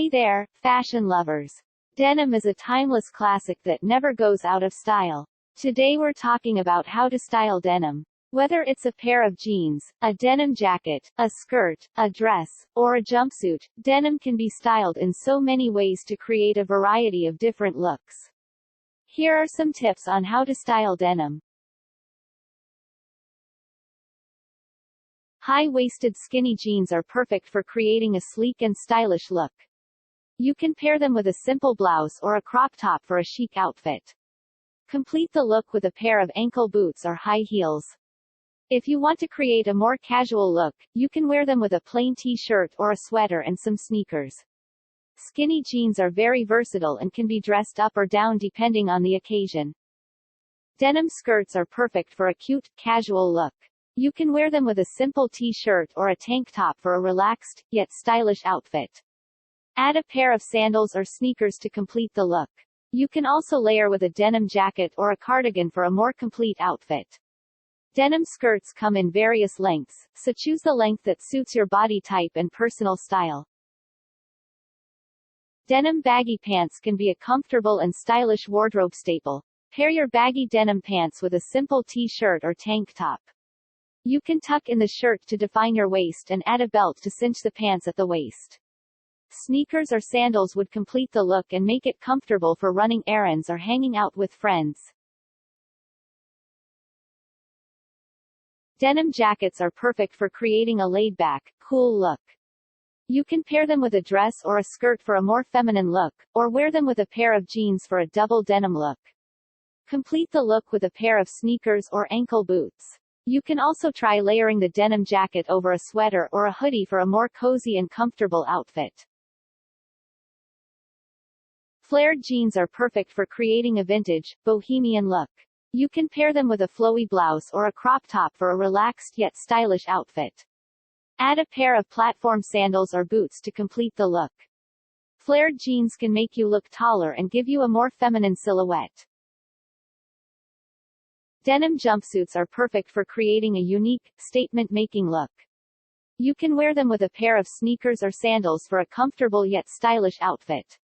Hey there, fashion lovers. Denim is a timeless classic that never goes out of style. Today we're talking about how to style denim. Whether it's a pair of jeans, a denim jacket, a skirt, a dress, or a jumpsuit, denim can be styled in so many ways to create a variety of different looks. Here are some tips on how to style denim. High-waisted skinny jeans are perfect for creating a sleek and stylish look. You can pair them with a simple blouse or a crop top for a chic outfit. Complete the look with a pair of ankle boots or high heels. If you want to create a more casual look, you can wear them with a plain t-shirt or a sweater and some sneakers. Skinny jeans are very versatile and can be dressed up or down depending on the occasion. Denim skirts are perfect for a cute, casual look. You can wear them with a simple t-shirt or a tank top for a relaxed, yet stylish outfit. Add a pair of sandals or sneakers to complete the look. You can also layer with a denim jacket or a cardigan for a more complete outfit. Denim skirts come in various lengths, so choose the length that suits your body type and personal style. Denim baggy pants can be a comfortable and stylish wardrobe staple. Pair your baggy denim pants with a simple t-shirt or tank top. You can tuck in the shirt to define your waist and add a belt to cinch the pants at the waist. Sneakers or sandals would complete the look and make it comfortable for running errands or hanging out with friends. Denim jackets are perfect for creating a laid-back, cool look. You can pair them with a dress or a skirt for a more feminine look, or wear them with a pair of jeans for a double denim look. Complete the look with a pair of sneakers or ankle boots. You can also try layering the denim jacket over a sweater or a hoodie for a more cozy and comfortable outfit. Flared jeans are perfect for creating a vintage, bohemian look. You can pair them with a flowy blouse or a crop top for a relaxed yet stylish outfit. Add a pair of platform sandals or boots to complete the look. Flared jeans can make you look taller and give you a more feminine silhouette. Denim jumpsuits are perfect for creating a unique, statement-making look. You can wear them with a pair of sneakers or sandals for a comfortable yet stylish outfit.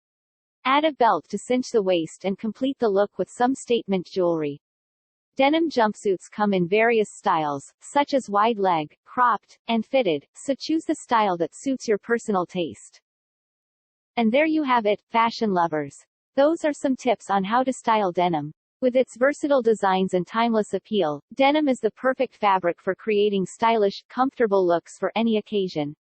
Add a belt to cinch the waist and complete the look with some statement jewelry. Denim jumpsuits come in various styles, such as wide leg, cropped, and fitted, so choose the style that suits your personal taste. And there you have it, fashion lovers. Those are some tips on how to style denim. With its versatile designs and timeless appeal, denim is the perfect fabric for creating stylish, comfortable looks for any occasion.